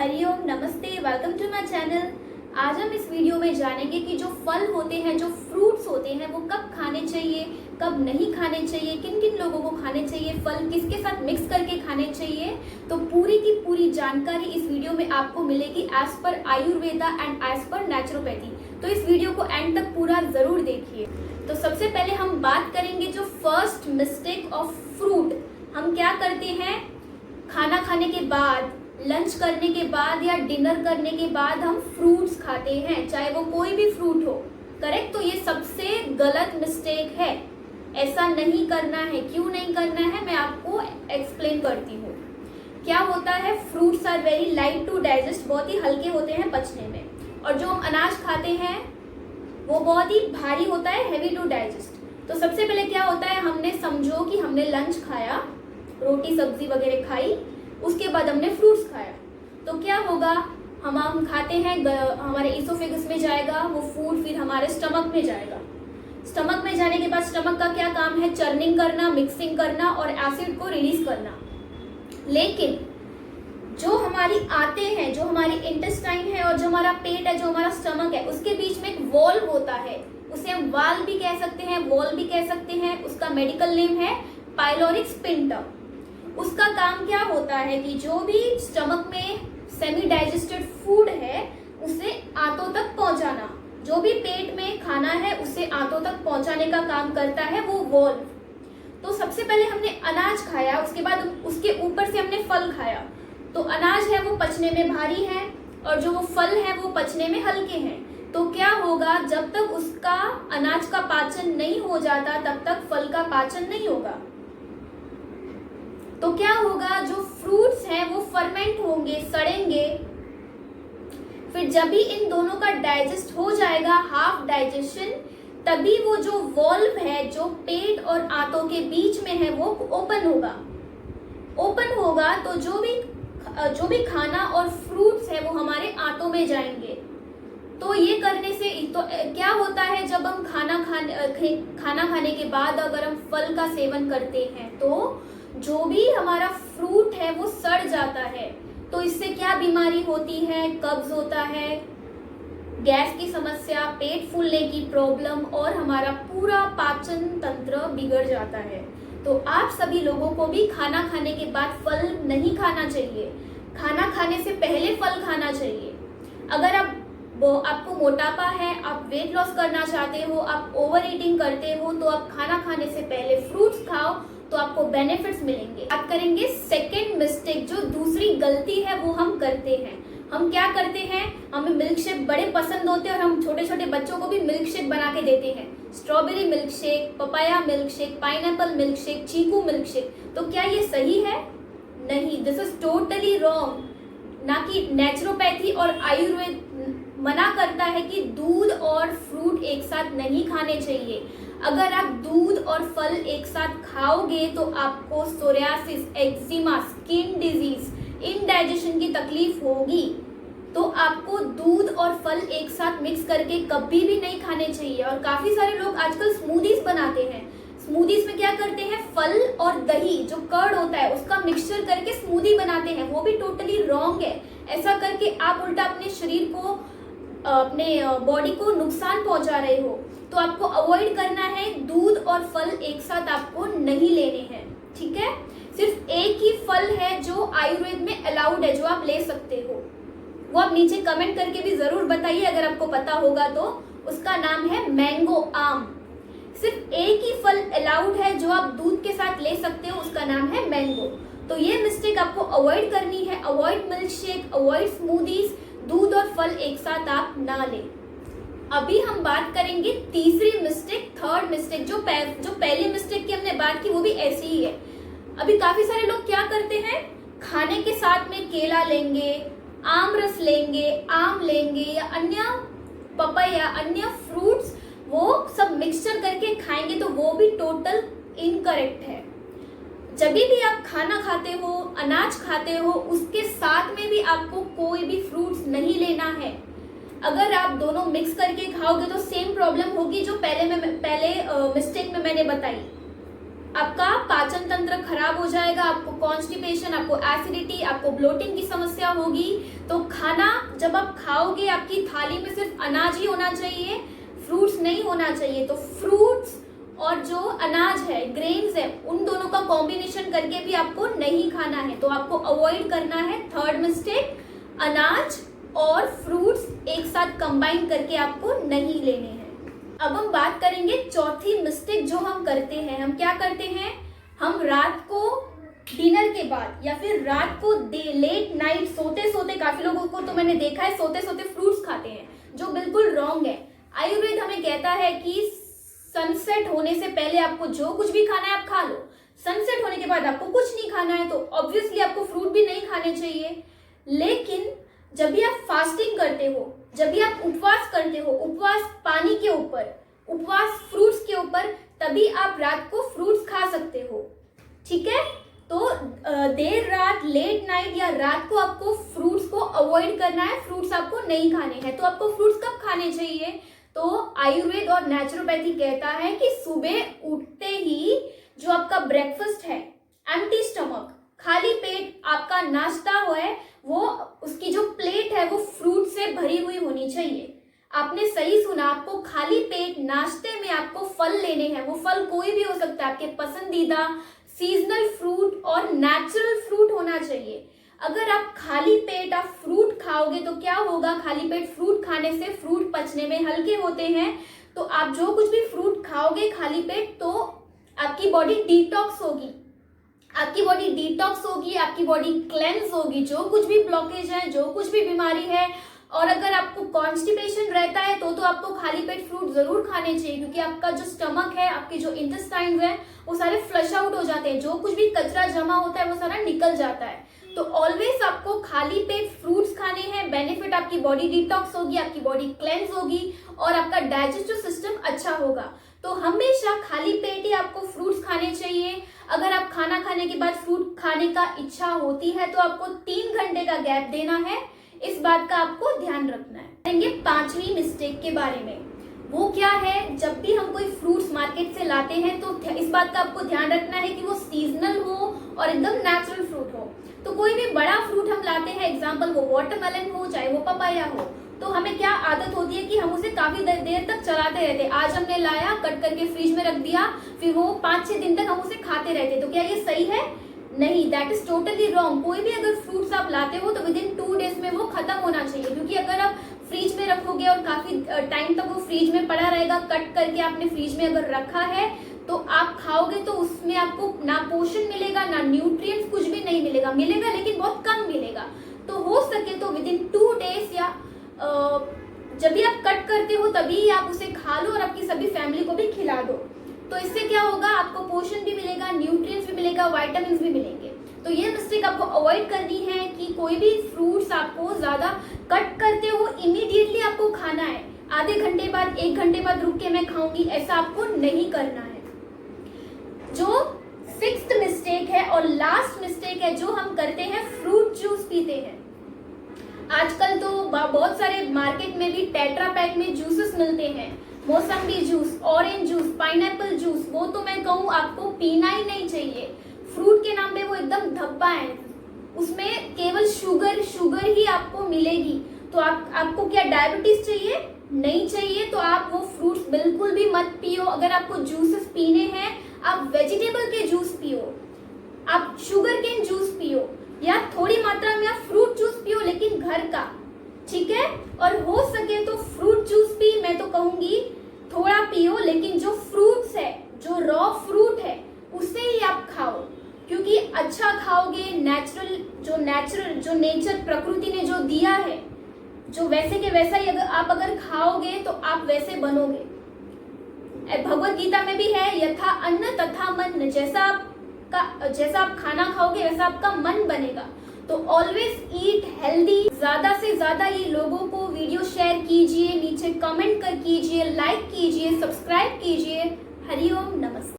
हरिओम, नमस्ते, welcome to my channel. आज हम इस वीडियो में जानेंगे कि जो फल होते हैं, जो फ्रूट्स होते हैं, वो कब खाने चाहिए, कब नहीं खाने चाहिए, किन किन लोगों को खाने चाहिए, फल किसके साथ मिक्स करके खाने चाहिए। तो पूरी की पूरी जानकारी इस वीडियो में आपको मिलेगी as per Ayurveda and as per naturopathy. तो इस वीडियो को एंड तक पूरा जरूर देखिए। तो सबसे पहले हम बात करेंगे जो फर्स्ट मिस्टेक ऑफ फ्रूट। हम क्या करते हैं, खाना खाने के बाद, लंच करने के बाद या डिनर करने के बाद हम फ्रूट्स खाते हैं, चाहे वो कोई भी फ्रूट हो। करेक्ट? तो ये सबसे गलत मिस्टेक है। ऐसा नहीं करना है। क्यों नहीं करना है, मैं आपको एक्सप्लेन करती हूँ। क्या होता है, fruits are very light to digest, बहुत ही हल्के होते हैं पचने में। और जो हम अनाज खाते हैं वो बहुत ही भारी होता है, हैवी टू डाइजेस्ट। तो सबसे पहले क्या होता है, हमने समझो कि हमने लंच खाया, रोटी सब्जी वगैरह खाई, उसके बाद हमने फ्रूट्स खाया, तो क्या होगा, हम खाते हैं, हमारे इसोफेगस में जाएगा वो फूड, फिर हमारे स्टमक में जाएगा। स्टमक में जाने के बाद स्टमक का क्या काम है, चर्निंग करना, मिक्सिंग करना और एसिड को रिलीज करना। लेकिन जो हमारी आते हैं, जो हमारी इंटेस्टाइन है और जो हमारा पेट है, जो हमारा स्टमक है, उसके बीच में एक वॉल्व होता है। उसे हम वाल्व भी कह सकते हैं, वॉल्व भी कह सकते हैं। उसका मेडिकल नेम है पाइलोरिक स्फिंक्टर। उसका काम क्या होता है कि जो भी स्टमक में सेमी डाइजेस्टेड फूड है उसे आंतों तक पहुंचाना, जो भी पेट में खाना है उसे आंतों तक पहुंचाने का काम करता है वो वॉल्व। तो सबसे पहले हमने अनाज खाया, उसके बाद उसके ऊपर से हमने फल खाया। तो अनाज है वो पचने में भारी है और जो वो फल है वो पचने में हल्के हैं। तो क्या होगा, जब तक उसका अनाज का पाचन नहीं हो जाता तब तक फल का पाचन नहीं होगा। तो क्या होगा, जो फ्रूट्स हैं वो फर्मेंट होंगे, सड़ेंगे। फिर जब भी इन दोनों का डाइजेस्ट हो जाएगा, हाफ डाइजेशन, तभी वो जो वॉल्व है जो पेट और आंतों के बीच में है वो ओपन होगा। ओपन होगा तो जो भी खाना और फ्रूट्स है वो हमारे आंतों में जाएंगे। तो ये करने से तो क्या होता है, जब हम खाना खाने के बाद अगर हम फल का सेवन करते हैं तो जो भी हमारा फ्रूट है वो सड़ जाता है। तो इससे क्या बीमारी होती है, कब्ज होता है, गैस की समस्या, पेट फूलने की प्रॉब्लम और हमारा पूरा पाचन तंत्र बिगड़ जाता है। तो आप सभी लोगों को भी खाना खाने के बाद फल नहीं खाना चाहिए, खाना खाने से पहले फल खाना चाहिए। अगर आपको मोटापा है, आप वेट लॉस करना चाहते हो, आप ओवर ईटिंग करते हो, तो आप खाना खाने से पहले फ्रूट्स खाओ तो आपको बेनिफिट्स मिलेंगे। बात करेंगे सेकंड मिस्टेक, जो दूसरी गलती है वो हम करते हैं। हम क्या करते हैं, हमें मिल्क शेक बड़े पसंद होते हैं और हम छोटे छोटे बच्चों को भी मिल्क शेक बना के देते हैं। Strawberry milkshake, papaya milkshake, pineapple milkshake, chikoo milkshake. तो क्या ये सही है? नहीं, दिस इज टोटली रॉन्ग। ना कि नेचुरोपैथी और आयुर्वेद मना करता है कि दूध और फ्रूट एक साथ नहीं खाने चाहिए। अगर आप दूध और फल एक साथ खाओगे तो आपको psoriasis, eczema, skin disease, indigestion की तकलीफ होगी। तो आपको दूध और फल एक साथ मिक्स करके कभी भी नहीं खाने चाहिए। और काफी सारे लोग आजकल स्मूदीज बनाते हैं। स्मूदीज में क्या करते हैं, फल और दही, जो कर्ड होता है, उसका मिक्सचर करके स्मूदी बनाते हैं। वो भी टोटली रॉन्ग है। ऐसा करके आप उल्टा अपने शरीर को, अपने बॉडी को नुकसान पहुंचा रहे हो। तो आपको अवॉइड करना है, दूध और फल एक साथ आपको नहीं लेने हैं। ठीक है? सिर्फ एक ही फल है जो आयुर्वेद में अलाउड है, जो आप ले सकते हो। वो आप नीचे कमेंट करके भी जरूर बताइए अगर आपको पता होगा तो। उसका नाम है मैंगो, आम। सिर्फ एक ही फल अलाउड है जो आप दूध के साथ ले सकते हो, उसका नाम है मैंगो। तो ये मिस्टेक आपको अवॉइड करनी है। Avoid milk shake, avoid smoothies, दूध और फल एक साथ आप ना लें। अभी हम बात करेंगे तीसरी मिस्टेक, थर्ड मिस्टेक। जो पहली मिस्टेक की हमने बात की वो भी ऐसी ही है। अभी काफी सारे लोग क्या करते हैं, खाने के साथ में केला लेंगे, आम रस लेंगे, आम लेंगे या अन्य पपाया, अन्य फ्रूट्स, वो सब मिक्सचर करके खाएंगे। तो वो भी टोटल इनकरेक्ट है। जब भी आप खाना खाते हो, अनाज खाते हो, उसके साथ में भी आपको कोई भी फ्रूट्स नहीं लेना है। अगर आप दोनों मिक्स करके खाओगे तो सेम प्रॉब्लम होगी जो पहले मिस्टेक में मैंने बताई। आपका पाचन तंत्र खराब हो जाएगा, आपको कॉन्स्टिपेशन, आपको एसिडिटी, आपको ब्लोटिंग की समस्या होगी। तो खाना जब आप खाओगे आपकी थाली में सिर्फ अनाज ही होना चाहिए, फ्रूट्स नहीं होना चाहिए। तो फ्रूट्स और जो अनाज है, ग्रेन्स है, उन दोनों का कॉम्बिनेशन करके भी आपको नहीं खाना है। तो आपको अवॉइड करना है थर्ड मिस्टेक, अनाज और फ्रूट्स एक साथ कंबाइन करके आपको नहीं लेने हैं। अब हम बात करेंगे चौथी मिस्टेक जो हम करते हैं। हम क्या करते हैं, हम रात को डिनर के बाद या फिर रात को लेट नाइट सोते सोते, काफी लोगों को तो मैंने देखा है सोते सोते फ्रूट्स खाते हैं, जो बिल्कुल रॉन्ग है। आयुर्वेद हमें कहता है कि सनसेट होने से पहले आपको जो कुछ भी खाना है आप खा लो, सनसेट होने के बाद आपको कुछ नहीं खाना है। तो ऑब्वियसली आपको फ्रूट भी नहीं खाने चाहिए। लेकिन जब भी आप फास्टिंग करते हो, जब भी आप उपवास करते हो, उपवास पानी के ऊपर, उपवास फ्रूट्स के ऊपर, तभी आप रात को फ्रूट्स खा सकते हो। ठीक है, तो देर रात, लेट नाइट या रात को आपको फ्रूट्स को अवॉइड करना है, फ्रूट्स आपको नहीं खाने हैं। तो आपको फ्रूट्स कब खाने चाहिए? तो आयुर्वेद और नेचुरोपैथी कहता है कि सुबह उठते ही जो आपका ब्रेकफास्ट है, एम्प्टी स्टमक, खाली पेट आपका नाश्ता है, वो उसकी जो प्लेट है वो फ्रूट से भरी हुई होनी चाहिए। आपने सही सुना, आपको खाली पेट नाश्ते में आपको फल लेने हैं। वो फल कोई भी हो सकता है, आपके पसंदीदा सीजनल फ्रूट और नेचुरल फ्रूट होना चाहिए। अगर आप खाली पेट आप फ्रूट खाओगे तो क्या होगा, खाली पेट फ्रूट खाने से फ्रूट पचने में हल्के होते हैं। तो आप जो कुछ भी फ्रूट खाओगे खाली पेट, तो आपकी बॉडी डिटॉक्स होगी, आपकी बॉडी डिटॉक्स होगी, आपकी बॉडी क्लेंस होगी। जो कुछ भी ब्लॉकेज है, जो कुछ भी बीमारी है, और अगर आपको कॉन्स्टिपेशन रहता है तो आपको खाली पेट फ्रूट जरूर खाने चाहिए, क्योंकि आपका जो स्टमक है, आपके जो इंटेस्टाइन है, वो सारे फ्लश आउट हो जाते हैं। जो कुछ भी कचरा जमा होता है वो सारा निकल जाता है। तो ऑलवेज आपको खाली पेट फ्रूट्स खाने हैं। बेनिफिट, आपकी बॉडी डिटॉक्स होगी, आपकी बॉडी क्लेंस होगी और आपका डाइजेस्टिव सिस्टम अच्छा होगा। तो हमेशा खाली पेट ही आपको फ्रूट्स खाने चाहिए। अगर आप खाना खाने के बाद फ्रूट खाने का इच्छा होती है तो आपको 3 घंटे का गैप देना है। इस बात का आपको ध्यान रखना है। करेंगे पांचवी मिस्टेक के बारे में। वो क्या है, जब भी हम कोई फ्रूट्स मार्केट से लाते हैं तो इस बात का आपको ध्यान रखना है कि वो सीजनल हो और एकदम नेचुरल फ्रूट हो। तो कोई भी बड़ा फ्रूट हम लाते हैं, एग्जाम्पल वो वाटरमेलन हो, चाहे वो पपाया हो, तो हमें क्या आदत होती है कि हम उसे काफी देर तक चलाते रहते। आज हमने लाया, कट करके फ्रिज में रख दिया, फिर वो 5-6 दिन तक हम उसे खाते रहते। तो क्या ये सही है? नहीं, दैट इज टोटली रॉन्ग। कोई भी अगर फ्रूट्स आप लाते हो तो विदिन 2 डेज में वो खत्म होना चाहिए, क्योंकि अगर आप फ्रिज में रखोगे और काफी टाइम तक वो फ्रिज में पड़ा रहेगा, कट करके आपने फ्रिज में अगर रखा है, तो आप खाओगे तो उसमें आपको ना पोषण मिलेगा, ना न्यूट्रिएंट्स, कुछ भी नहीं मिलेगा। मिलेगा लेकिन बहुत कम मिलेगा। तो हो सके तो विदिन 2 डेज या जब भी आप कट करते हो तभी आप उसे खा लो और आपकी सभी फैमिली को भी खिला दो। तो इससे क्या होगा, आपको पोषण भी मिलेगा, न्यूट्रिएंट्स भी मिलेगा, विटामिन भी मिलेंगे। तो ये मिस्टेक आपको अवॉइड करनी है कि कोई भी फ्रूट्स आपको ज्यादा कट करते हो इमीडिएटली आपको खाना है, आधे घंटे बाद, 1 घंटे बाद रुक के मैं खाऊंगी, ऐसा आपको नहीं करना है। जो 6th मिस्टेक है और लास्ट मिस्टेक है जो हम करते हैं, फ्रूट जूस पीते हैं। आजकल तो बहुत सारे मार्केट में भी टेट्रा पैक में जूसेस मिलते हैं, मौसम्बी juice, orange juice, pineapple juice. वो तो मैं कहूँ आपको पीना ही नहीं चाहिए। फ्रूट के नाम पे वो एकदम धब्बा है, उसमें केवल शुगर ही आपको मिलेगी। तो आपको क्या डायबिटीज चाहिए? नहीं चाहिए। तो आप वो फ्रूट्स बिल्कुल भी मत पियो। अगर आपको जूसेस पीने हैं, आप वेजिटेबल के जूस पियो, आप शुगर केन जूस पियो, या थोड़ी मात्रा में आप फ्रूट जूस पियो, लेकिन घर का, ठीक है। और हो सके तो फ्रूट जूस भी मैं तो कहूंगी थोड़ा पियो, लेकिन जो फ्रूट्स है, जो रॉ फ्रूट है, उसे ही आप खाओ, क्योंकि अच्छा खाओगे, जो नेचर प्रकृति ने जो दिया है, जो वैसे के वैसा ही अगर खाओगे तो आप वैसे बनोगे। भगवत गीता में भी है, यथा अन्न तथा मन। जैसा आप खाना खाओगे वैसा आपका मन बनेगा। तो ऑलवेज ईट हेल्दी। ज्यादा से ज्यादा ये लोगों को वीडियो शेयर कीजिए, नीचे कमेंट कर कीजिए, लाइक कीजिए, सब्सक्राइब कीजिए। हरिओम, नमस्ते।